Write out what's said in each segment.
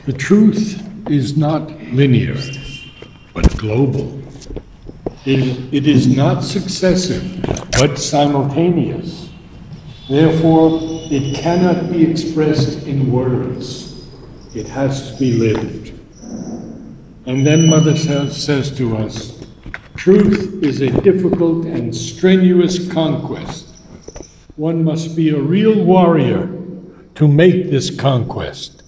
The truth is not linear, but global. It is not successive, but simultaneous. Therefore, it cannot be expressed in words. It has to be lived. And then Mother says to us, truth is a difficult and strenuous conquest. One must be a real warrior to make this conquest,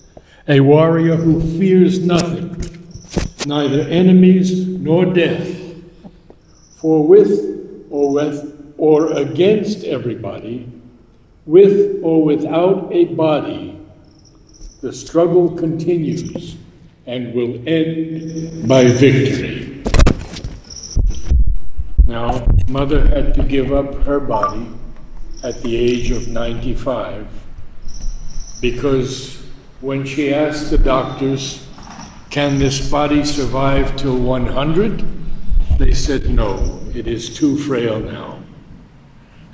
a warrior who fears nothing, neither enemies nor death. For with or against everybody, with or without a body, the struggle continues and will end by victory. Now, Mother had to give up her body at the age of 95 because when she asked the doctors, can this body survive till 100? They said no, it is too frail now.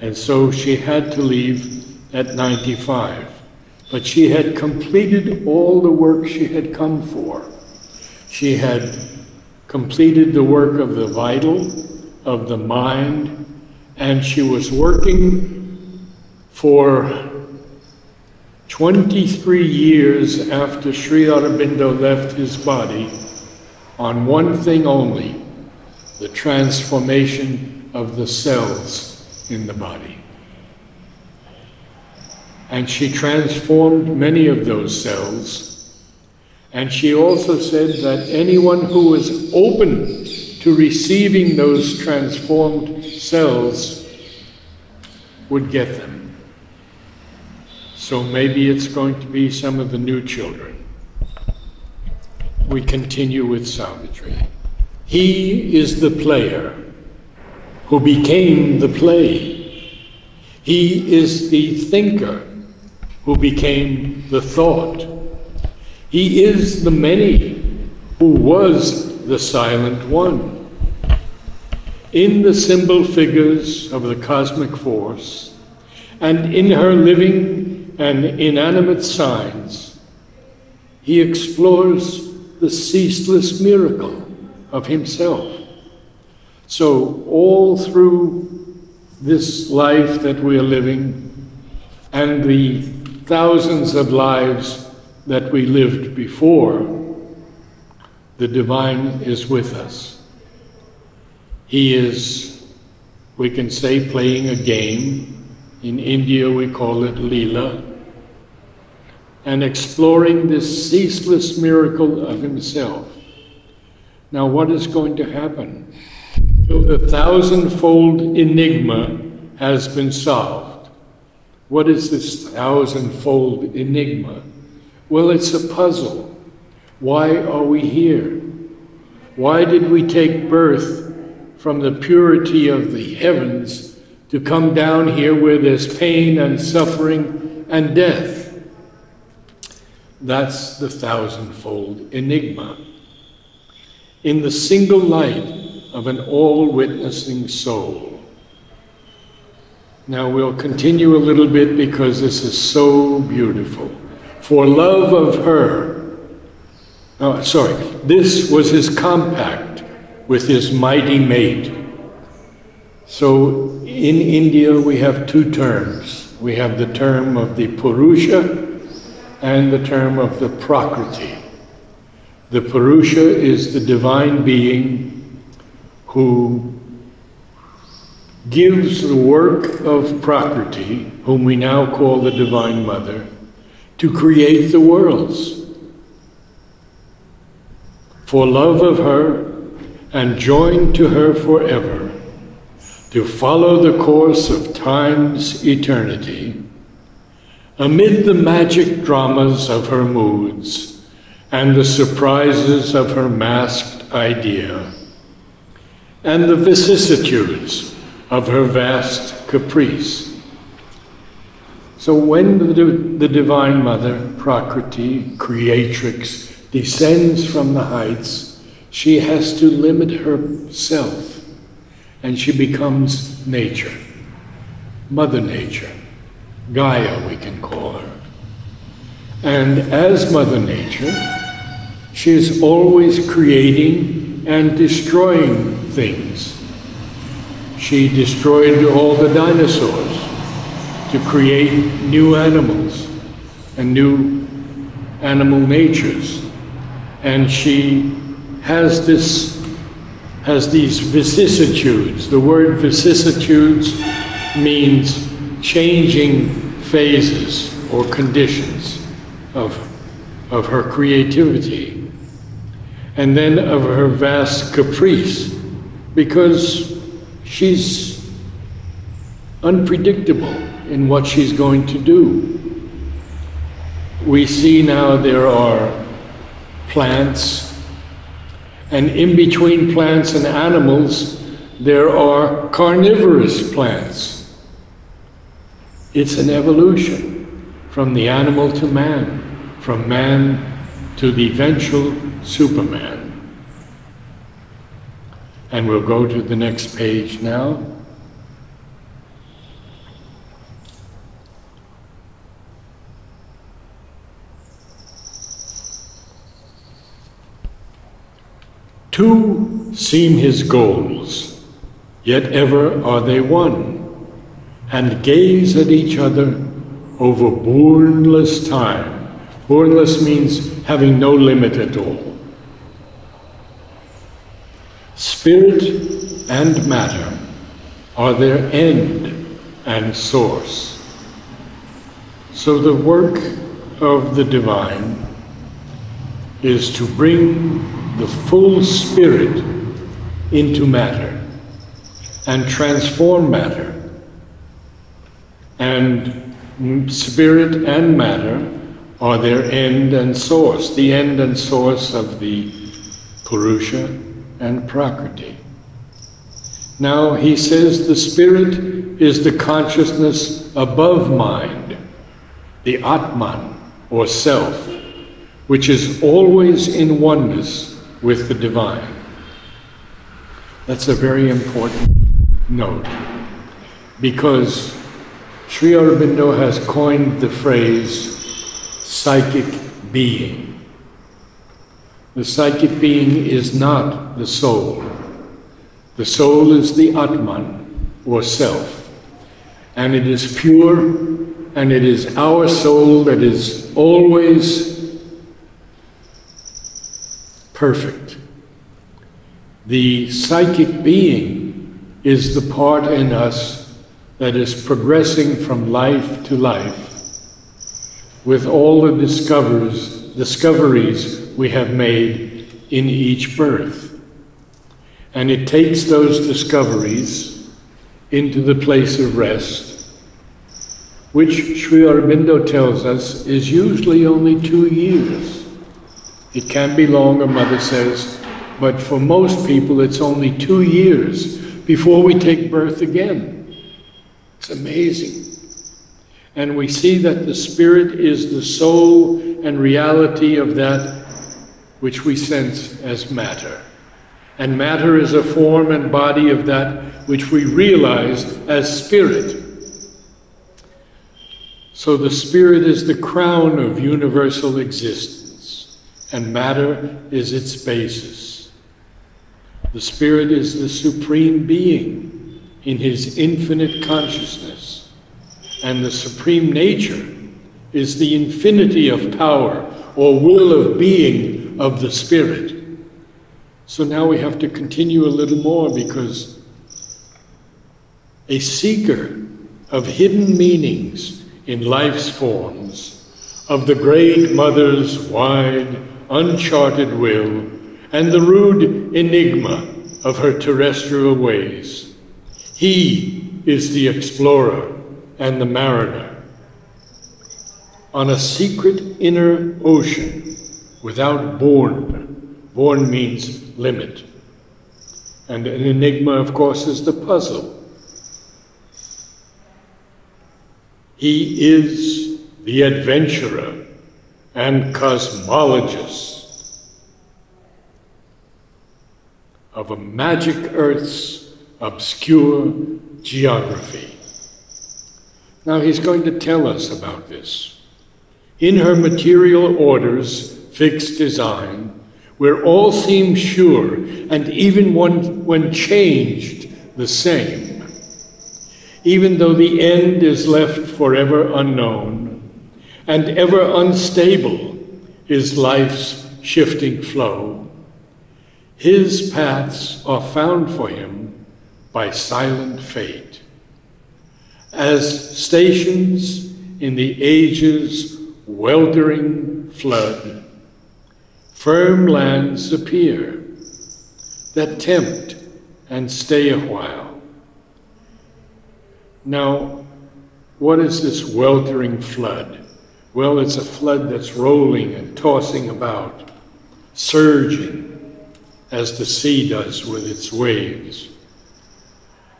And so she had to leave at 95. But she had completed all the work she had come for. She had completed the work of the vital, of the mind, and she was working for 23 years after Sri Aurobindo left his body on one thing only, the transformation of the cells in the body. And she transformed many of those cells. And she also said that anyone who was open to receiving those transformed cells would get them. So maybe it's going to be some of the new children. We continue with Savitri. He is the player who became the play. He is the thinker who became the thought. He is the many who was the silent one. In the symbol figures of the cosmic force, and in her living and inanimate signs, he explores the ceaseless miracle of himself. So all through this life that we are living, and the thousands of lives that we lived before, the divine is with us. He is, we can say, playing a game. In India we call it Leela, and exploring this ceaseless miracle of himself. Now what is going to happen? So the thousandfold enigma has been solved. What is this thousandfold enigma? Well, it's a puzzle. Why are we here? Why did we take birth from the purity of the heavens to come down here where there's pain and suffering and death? That's the thousandfold enigma. In the single light of an all-witnessing soul. Now we'll continue a little bit because this is so beautiful. For love of her, this was his compact with his mighty mate. So in India we have two terms. We have the term of the Purusha and the term of the Prakriti. The Purusha is the divine being who gives the work of Prakriti, whom we now call the Divine Mother, to create the worlds. For love of her and joined to her forever, to follow the course of time's eternity, amid the magic dramas of her moods and the surprises of her masked idea, and the vicissitudes of her vast caprice. So when the Divine Mother, Prakriti, creatrix, descends from the heights, she has to limit herself, and she becomes nature, Mother Nature, Gaia we can call her. And as Mother Nature, She is always creating and destroying things. She destroyed all the dinosaurs to create new animals and new animal natures. And she has these vicissitudes. The word vicissitudes means changing phases or conditions of her creativity, and then of her vast caprice, because she's unpredictable in what she's going to do. We see now there are plants, and in between plants and animals, there are carnivorous plants. It's an evolution from the animal to man, from man to the eventual Superman. And we'll go to the next page now. Two seem his goals, yet ever are they one, and gaze at each other over bournless time. Bournless means having no limit at all. Spirit and matter are their end and source. So the work of the divine is to bring the full spirit into matter and transform matter. And spirit and matter are their end and source, the end and source of the Purusha and Prakriti. Now he says the spirit is the consciousness above mind, the Atman, or self, which is always in oneness with the divine. That's a very important note, because Sri Aurobindo has coined the phrase psychic being. The psychic being is not the soul. The soul is the Atman, or self, and it is pure, and it is our soul that is always perfect. The psychic being is the part in us that is progressing from life to life with all the discoveries we have made in each birth. And it takes those discoveries into the place of rest, which Sri Aurobindo tells us is usually only 2 years. It can be longer, Mother says, but for most people it's only 2 years before we take birth again. It's amazing. And we see that the spirit is the soul and reality of that which we sense as matter. And matter is a form and body of that which we realize as spirit. So the spirit is the crown of universal existence, and matter is its basis. The spirit is the supreme being in his infinite consciousness, and the supreme nature is the infinity of power or will of being of the spirit. So now we have to continue a little more, because a seeker of hidden meanings in life's forms, of the great mother's wide, uncharted will, and the rude enigma of her terrestrial ways, he is the explorer and the mariner on a secret inner ocean without bourne. Bourne means limit. And an enigma, of course, is the puzzle. He is the adventurer and cosmologist of a magic Earth's obscure geography. Now he's going to tell us about this. In her material order's fixed design, where all seems sure, and even when changed, the same. Even though the end is left forever unknown, and ever unstable is life's shifting flow, his paths are found for him by silent fate. As stations in the age's weltering flood, firm lands appear that tempt and stay a while. Now, what is this weltering flood? Well, it's a flood that's rolling and tossing about, surging as the sea does with its waves.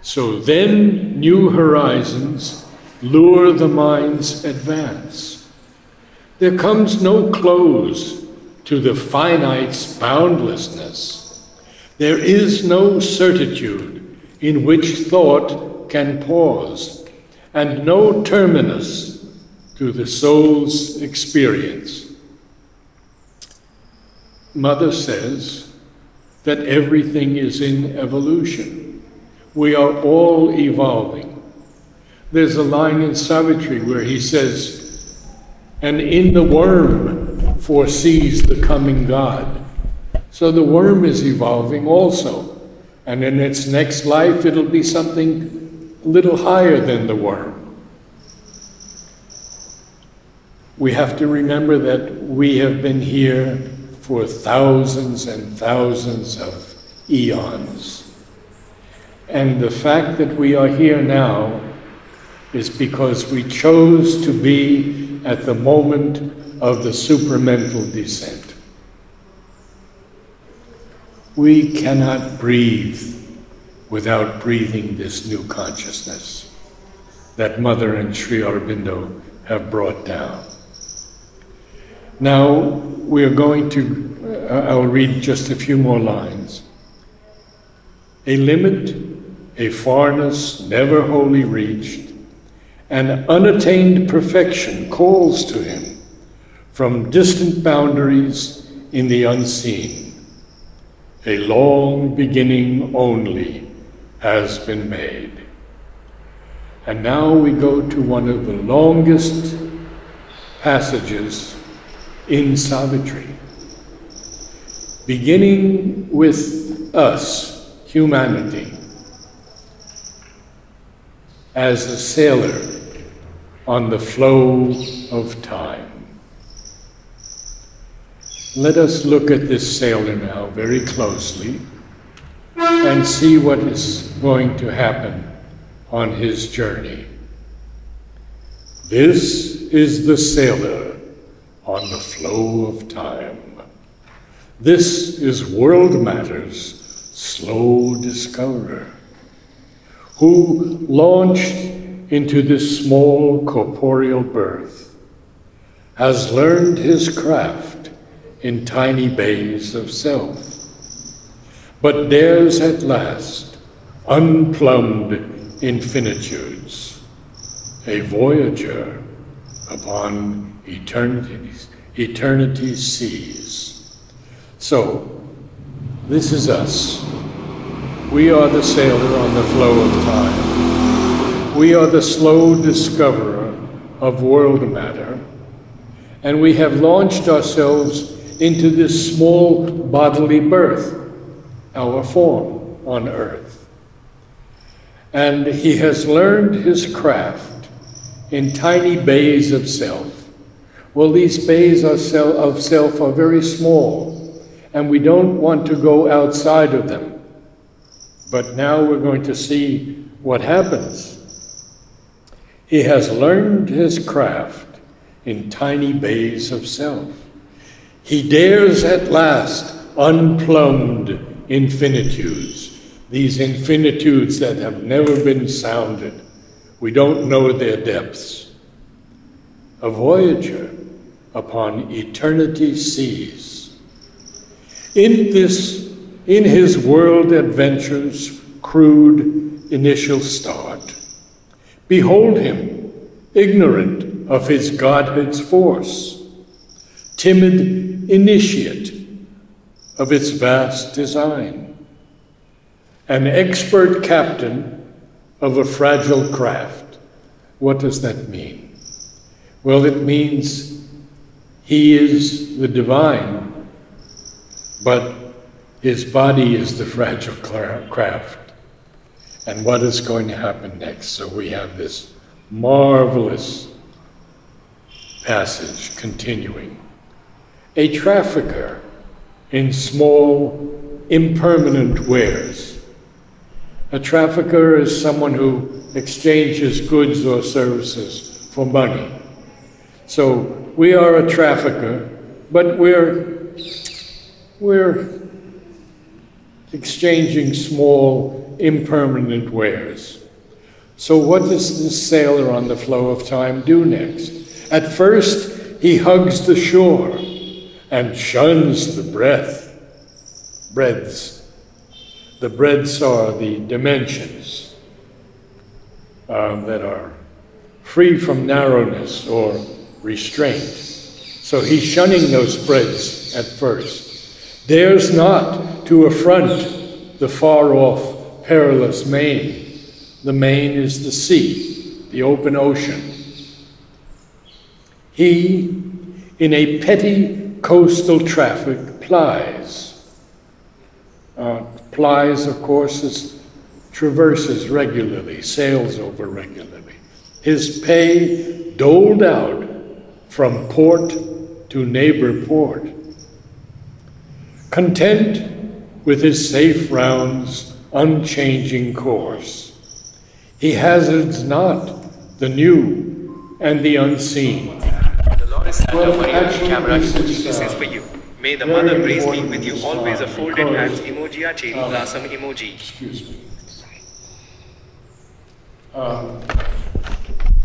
So then new horizons lure the mind's advance. There comes no close to the finite's boundlessness. There is no certitude in which thought can pause, and no terminus to the soul's experience. Mother says that everything is in evolution. We are all evolving. There's a line in Savitri where he says, "And in the worm foresees the coming God." So the worm is evolving also. And in its next life, it'll be something a little higher than the worm. We have to remember that we have been here for thousands and thousands of eons. And the fact that we are here now is because we chose to be at the moment of the supramental descent. We cannot breathe without breathing this new consciousness that Mother and Sri Aurobindo have brought down. Now we're going to, I'll read just a few more lines. A limit, a farness never wholly reached, an unattained perfection calls to him from distant boundaries in the unseen. A long beginning only has been made. And now we go to one of the longest passages in Savitri, beginning with us, humanity, as a sailor on the flow of time. Let us look at this sailor now very closely and see what is going to happen on his journey. This is the sailor on the flow of time. This is world matters' slow discoverer, who launched into this small corporeal birth, has learned his craft in tiny bays of self, but dares at last unplumbed infinitudes, a voyager upon eternity's seas. So, this is us. We are the sailor on the flow of time. We are the slow discoverer of world matter, and we have launched ourselves into this small bodily birth, our form on earth. And he has learned his craft in tiny bays of self. Well, these bays of self are very small, and we don't want to go outside of them. But now we're going to see what happens. He has learned his craft in tiny bays of self. He dares at last unplumbed infinitudes, these infinitudes that have never been sounded. We don't know their depths. A voyager upon eternity's seas. In his world adventure's crude initial start, behold him, ignorant of his Godhead's force, timid initiate of its vast design. An expert captain of a fragile craft. What does that mean? Well, it means he is the divine, but his body is the fragile craft. And what is going to happen next? So we have this marvelous passage continuing. A trafficker in small, impermanent wares. A trafficker is someone who exchanges goods or services for money. So we are a trafficker, but we're exchanging small, impermanent wares. So what does this sailor on the flow of time do next? At first, he hugs the shore and shuns the breadths. The breadths are the dimensions that are free from narrowness or restraint. So he's shunning those breadths at first. Dares not to affront the far-off, perilous main. The main is the sea, the open ocean. He, in a petty coastal traffic, plies. Plies, of course, is traverses regularly, sails over regularly. His pay doled out from port to neighbor port. Content with his safe round's unchanging course, he hazards not the new and the unseen. The Lord is Santa Maria, the camera. This is for you. May the Mother Grace be with you always. A folded hands emoji, a cherry blossom emoji. Excuse me.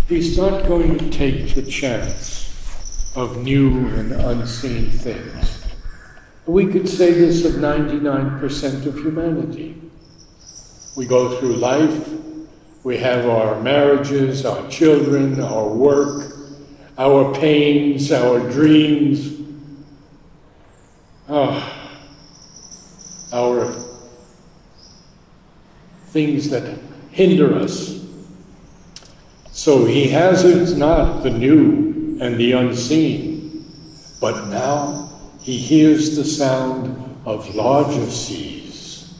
He's not going to take the chance of new and unseen things. We could say this of 99% of humanity. We go through life, we have our marriages, our children, our work, our pains, our dreams, our things that hinder us. So he hazards not the new and the unseen, but now he hears the sound of larger seas.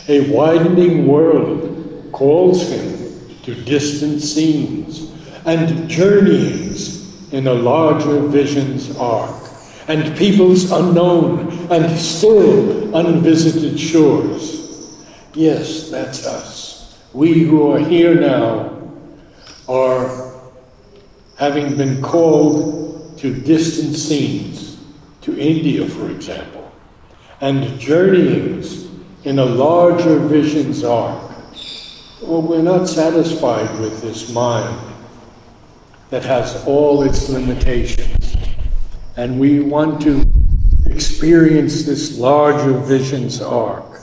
A widening world calls him to distant scenes and journeyings in a larger vision's arc, and peoples unknown and still unvisited shores. Yes, that's us. We who are here now are having been called to distant scenes, to India, for example, and journeyings in a larger vision's arc. Well, we're not satisfied with this mind that has all its limitations, and we want to experience this larger vision's arc,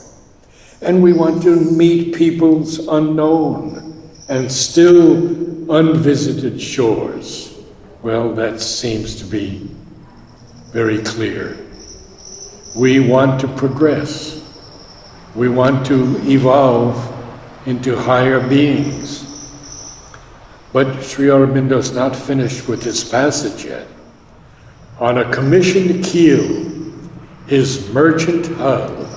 and we want to meet peoples unknown and still unvisited shores. Well, that seems to be very clear. We want to progress. We want to evolve into higher beings. But Sri Aurobindo is not finished with this passage yet. On a commissioned keel, his merchant hull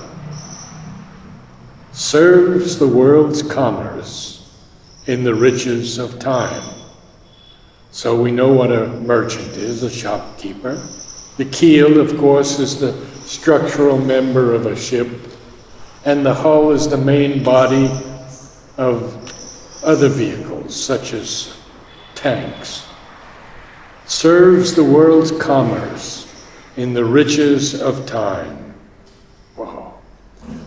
serves the world's commerce in the riches of time. So we know what a merchant is, a shopkeeper. The keel, of course, is the structural member of a ship, and the hull is the main body of other vehicles, such as tanks. Serves the world's commerce in the riches of time. Wow.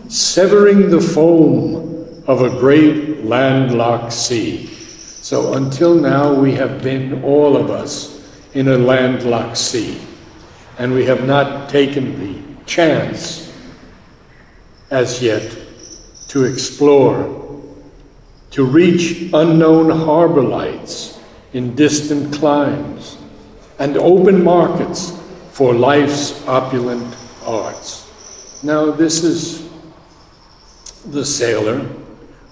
Severing the foam of a great landlocked sea. So until now we have been, all of us, in a landlocked sea. And we have not taken the chance as yet to explore, to reach unknown harbor lights in distant climes, and open markets for life's opulent arts. Now this is the sailor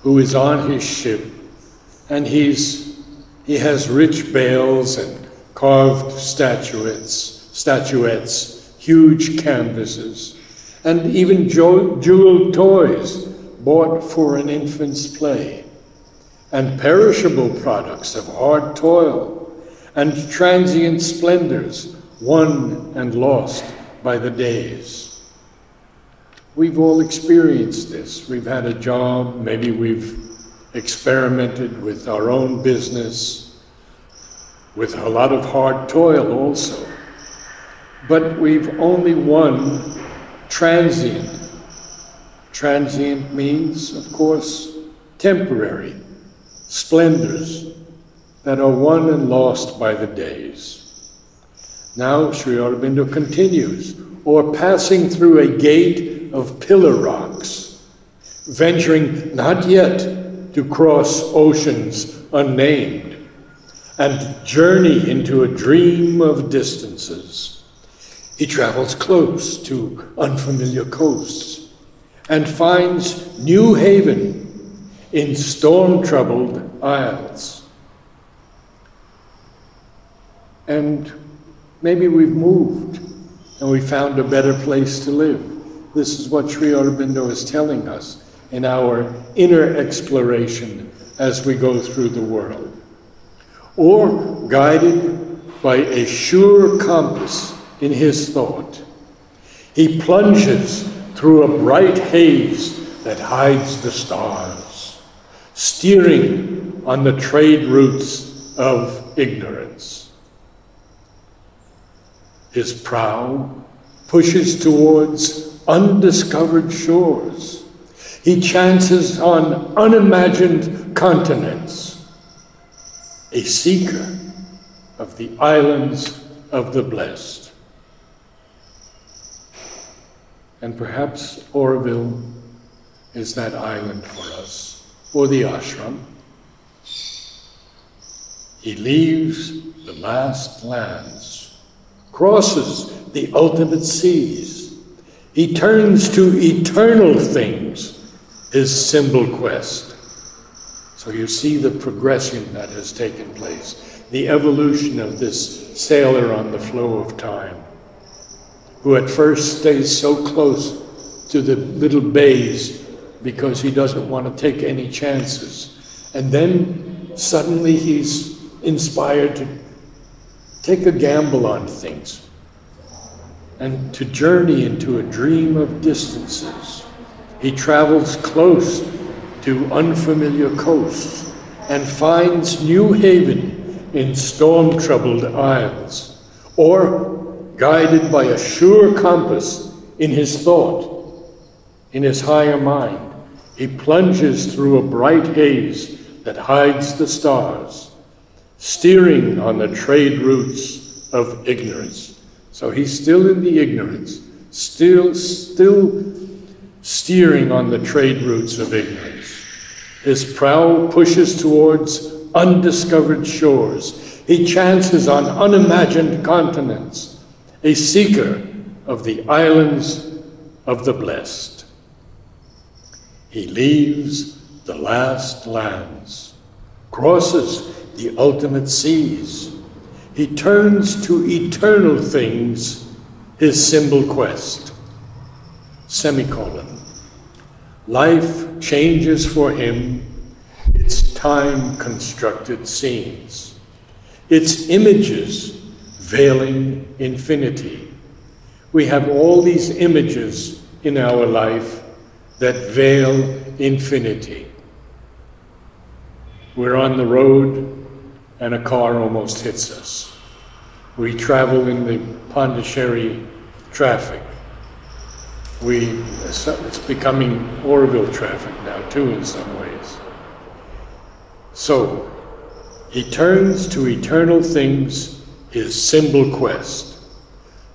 who is on his ship, and he has rich bales and carved statuettes, huge canvases, and even jeweled toys bought for an infant's play, and perishable products of hard toil, and transient splendors won and lost by the days. We've all experienced this. We've had a job, maybe we've experimented with our own business, with a lot of hard toil also. But we've only won transient. Transient means, of course, temporary splendors that are won and lost by the days. Now Sri Aurobindo continues, or passing through a gate of pillar rocks, venturing not yet to cross oceans unnamed, and journey into a dream of distances. He travels close to unfamiliar coasts and finds new haven in storm-troubled isles. And maybe we've moved and we found a better place to live. This is what Sri Aurobindo is telling us in our inner exploration as we go through the world. Or guided by a sure compass in his thought, he plunges through a bright haze that hides the stars, steering on the trade routes of ignorance. His prow pushes towards undiscovered shores. He chances on unimagined continents, a seeker of the islands of the blessed. And perhaps Auroville is that island for us, or the ashram. He leaves the last lands, crosses the ultimate seas. He turns to eternal things, his symbol quest. So you see the progression that has taken place, the evolution of this sailor on the flow of time, who at first stays so close to the little bays because he doesn't want to take any chances. And then suddenly he's inspired to take a gamble on things and to journey into a dream of distances. He travels close to unfamiliar coasts and finds new haven in storm-troubled isles, or guided by a sure compass in his thought, in his higher mind, he plunges through a bright haze that hides the stars, steering on the trade routes of ignorance. So he's still in the ignorance, still steering on the trade routes of ignorance. His prow pushes towards undiscovered shores. He chances on unimagined continents, a seeker of the islands of the blessed. He leaves the last lands, crosses the ultimate seas. He turns to eternal things, his symbol quest. Semicolon. Life changes for him its time-constructed scenes, its images veiling infinity. We have all these images in our life that veil infinity. We're on the road and a car almost hits us. We travel in the Pondicherry traffic. It's becoming Auroville traffic now too in some ways. So, he turns to eternal things, his symbol quest.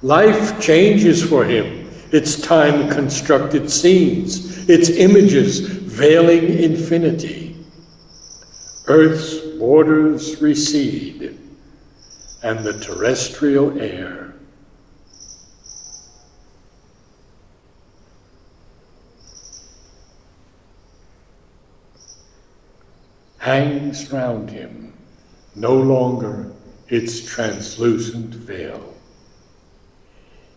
Life changes for him, its time-constructed scenes, its images veiling infinity. Earth's borders recede, and the terrestrial air hangs round him, no longer its translucent veil.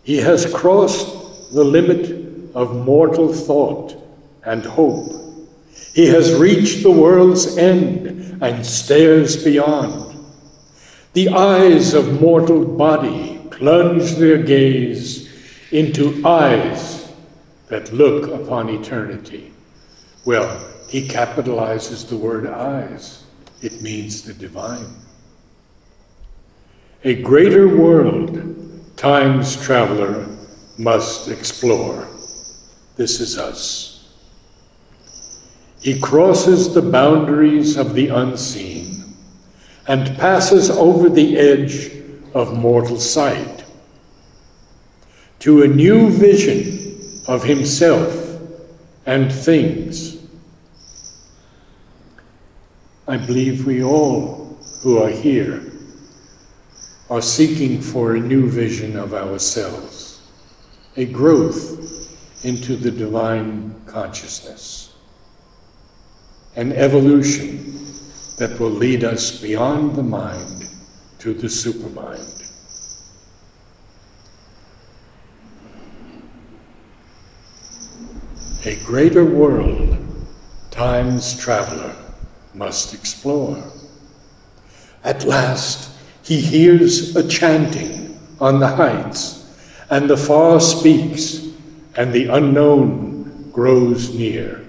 He has crossed the limit of mortal thought and hope. He has reached the world's end and stares beyond. The eyes of mortal body plunge their gaze into eyes that look upon eternity. Well, he capitalizes the word eyes. It means the divine. A greater world, time's traveler must explore. This is us. He crosses the boundaries of the unseen and passes over the edge of mortal sight to a new vision of himself and things. I believe we all who are here are seeking for a new vision of ourselves, a growth into the divine consciousness, an evolution that will lead us beyond the mind to the supermind. A greater world, time's traveler must explore. At last, he hears a chanting on the heights, and the far speaks, and the unknown grows near.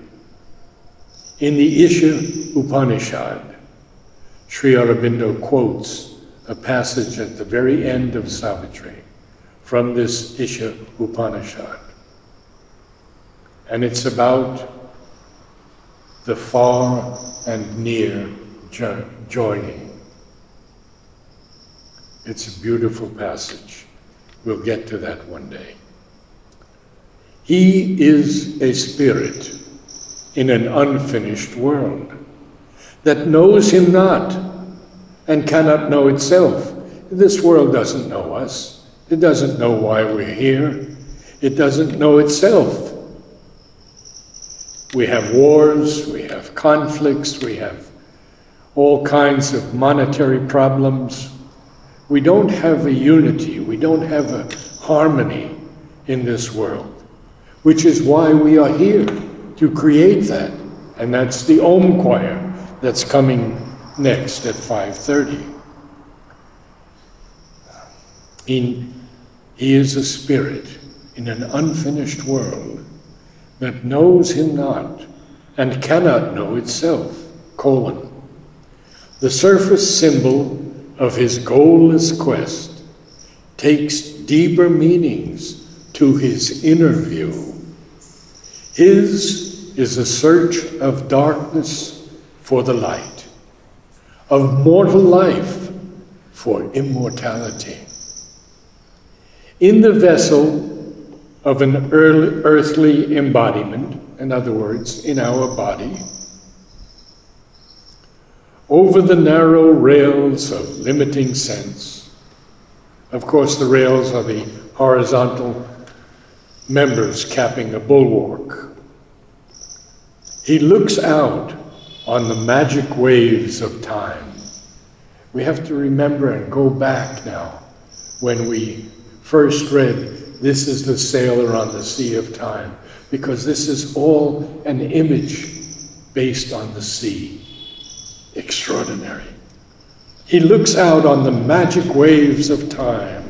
In the Isha Upanishad, Sri Aurobindo quotes a passage at the very end of Savitri from this Isha Upanishad. And it's about the far and near joining. It's a beautiful passage. We'll get to that one day. He is a spirit in an unfinished world that knows him not and cannot know itself. This world doesn't know us. It doesn't know why we're here. It doesn't know itself. We have wars, we have conflicts, we have all kinds of monetary problems. We don't have a unity, we don't have a harmony in this world, which is why we are here, to create that. And that's the Om choir that's coming next at 5:30. He is a spirit in an unfinished world that knows him not and cannot know itself, : the surface symbol of his goalless quest takes deeper meanings to his inner view. His is a search of darkness for the light, of mortal life for immortality. In the vessel of an earthly embodiment, in other words, in our body, over the narrow rails of limiting sense. Of course, the rails are the horizontal members capping a bulwark. He looks out on the magic waves of time. We have to remember and go back now when we first read, "This is the sailor on the sea of time," because this is all an image based on the sea. Extraordinary. He looks out on the magic waves of time,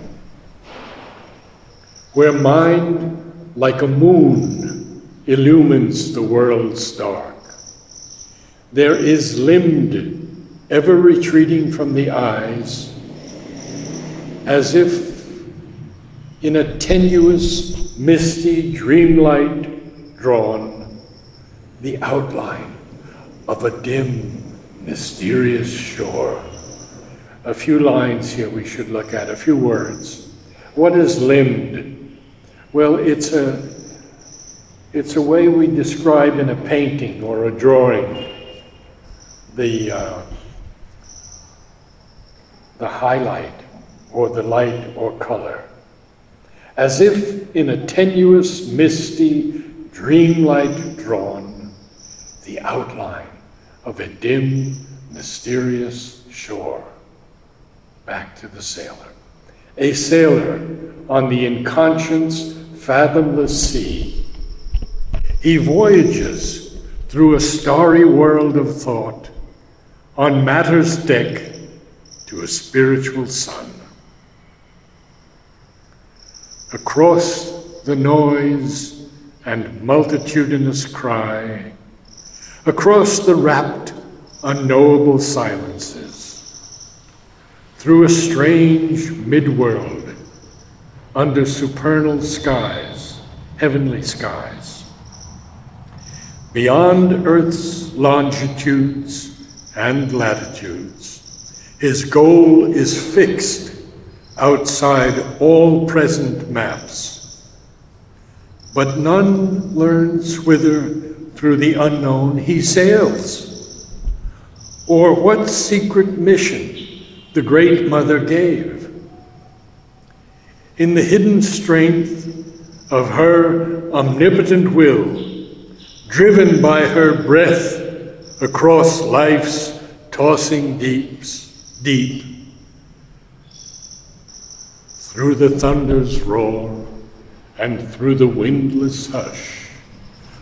where mind, like a moon, illumines the world's dark. There is limbed, ever retreating from the eyes, as if in a tenuous, misty dreamlight drawn, the outline of a dim, mysterious shore. A few lines here we should look at, a few words. What is limbed? Well, it's a way we describe in a painting or a drawing the highlight or the light or color. As if in a tenuous, misty dreamlight drawn, the outline of a dim, mysterious shore. Back to the sailor. A sailor on the inconscious, fathomless sea. He voyages through a starry world of thought, on matter's deck to a spiritual sun. Across the noise and multitudinous cry, across the rapt, unknowable silences, through a strange midworld, under supernal skies, heavenly skies. Beyond Earth's longitudes and latitudes, his goal is fixed outside all present maps. But none learns whither through the unknown he sails, or what secret mission the Great Mother gave. In the hidden strength of her omnipotent will, driven by her breath across life's tossing deeps, deep, through the thunder's roar and through the windless hush,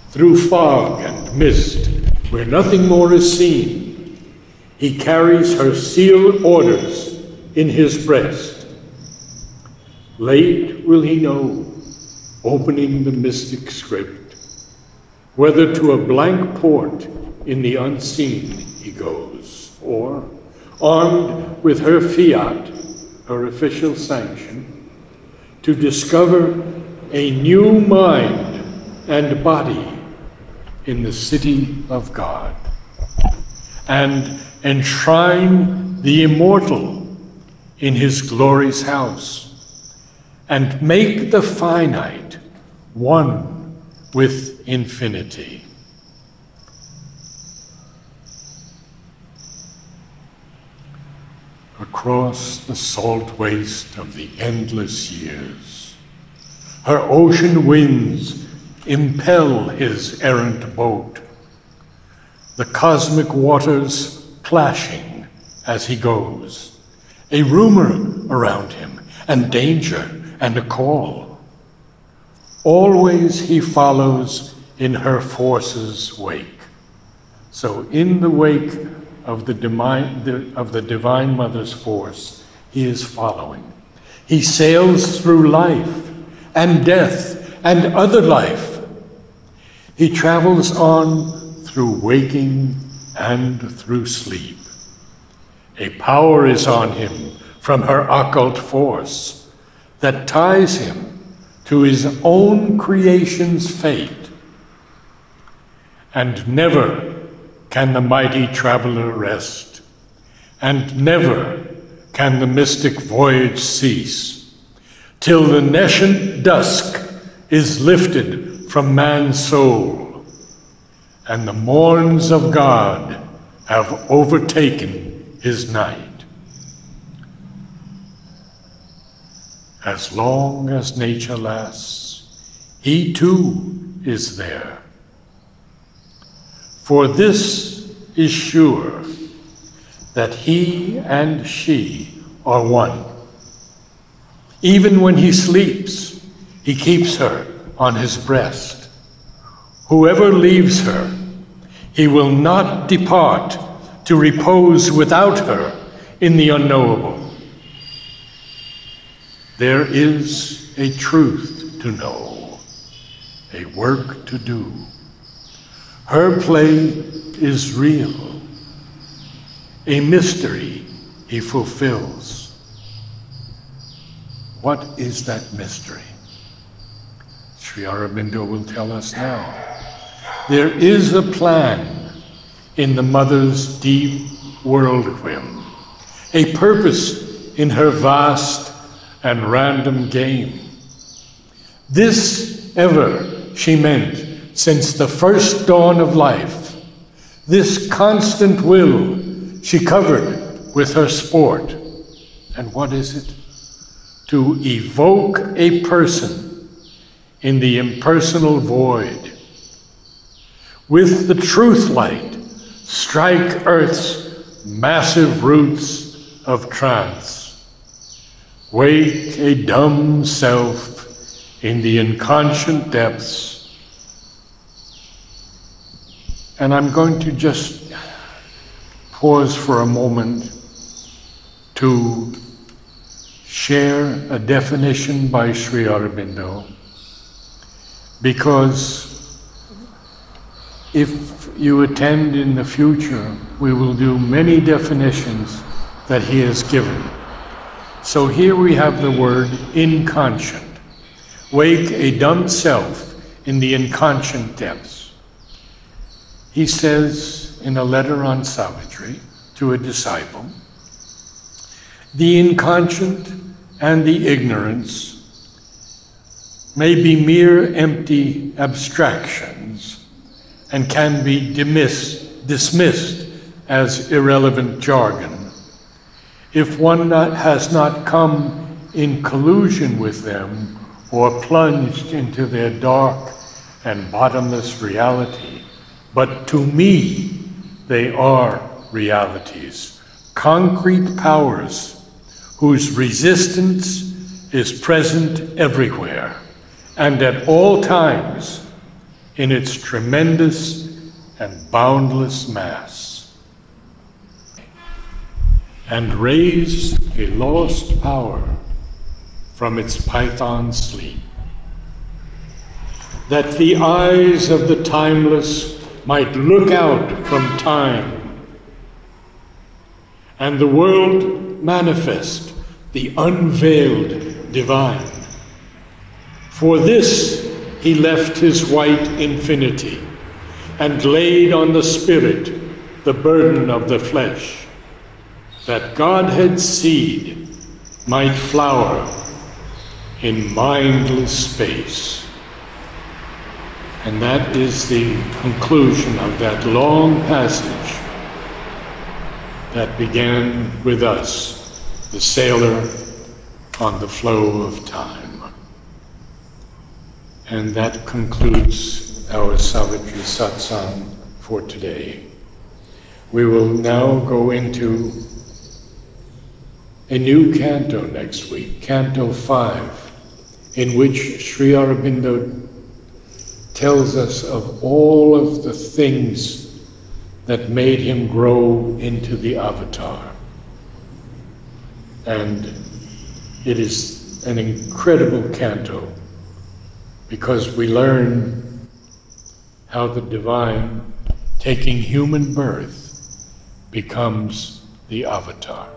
through fog and mist where nothing more is seen, he carries her sealed orders in his breast. Late will he know, opening the mystic script, whether to a blank port in the unseen he goes, or, armed with her fiat, her official sanction, to discover a new mind and body in the city of God, and enshrine the immortal in his glory's house, and make the finite one with infinity. Across the salt waste of the endless years, her ocean winds impel his errant boat, the cosmic waters plashing as he goes, a rumor around him, and danger, and a call. Always he follows in her force's wake. So in the wake of the Divine Mother's force, he is following. He sails through life and death and other life. He travels on through waking and through sleep. A power is on him from her occult force that ties him to his own creation's fate. And never can the mighty traveler rest, and never can the mystic voyage cease, till the nescient dusk is lifted from man's soul, and the morns of God have overtaken his night. As long as nature lasts, he too is there. For this is sure, that he and she are one. Even when he sleeps, he keeps her on his breast. Whoever leaves her, he will not depart to repose without her in the unknowable. There is a truth to know, a work to do. Her play is real, a mystery he fulfills. What is that mystery? Sri Aurobindo will tell us now. There is a plan in the Mother's deep whirlwind, a purpose in her vast and random game. This ever she meant since the first dawn of life. This constant will she covered with her sport. And what is it? To evoke a person in the impersonal void, with the truth light strike Earth's massive roots of trance. Wake a dumb self in the inconscient depths. And I'm going to just pause for a moment to share a definition by Sri Aurobindo, because if you attend in the future, we will do many definitions that he has given. So here we have the word inconscient. Wake a dumb self in the inconscient depths. He says in a letter on Savitri to a disciple, the inconscient and the ignorance may be mere empty abstractions and can be dismissed as irrelevant jargon. If one has not come in collusion with them or plunged into their dark and bottomless reality, but to me they are realities, concrete powers whose resistance is present everywhere and at all times in its tremendous and boundless mass. And raise a lost power from its python sleep, that the eyes of the timeless might look out from time, and the world manifest the unveiled divine. For this he left his white infinity, and laid on the spirit the burden of the flesh, that Godhead's seed might flower in mindless space. And that is the conclusion of that long passage that began with us, the sailor on the flow of time. And that concludes our Savitri Satsang for today. We will now go into a new canto next week, Canto 5, in which Sri Aurobindo tells us of all of the things that made him grow into the avatar. And it is an incredible canto, because we learn how the divine, taking human birth, becomes the avatar.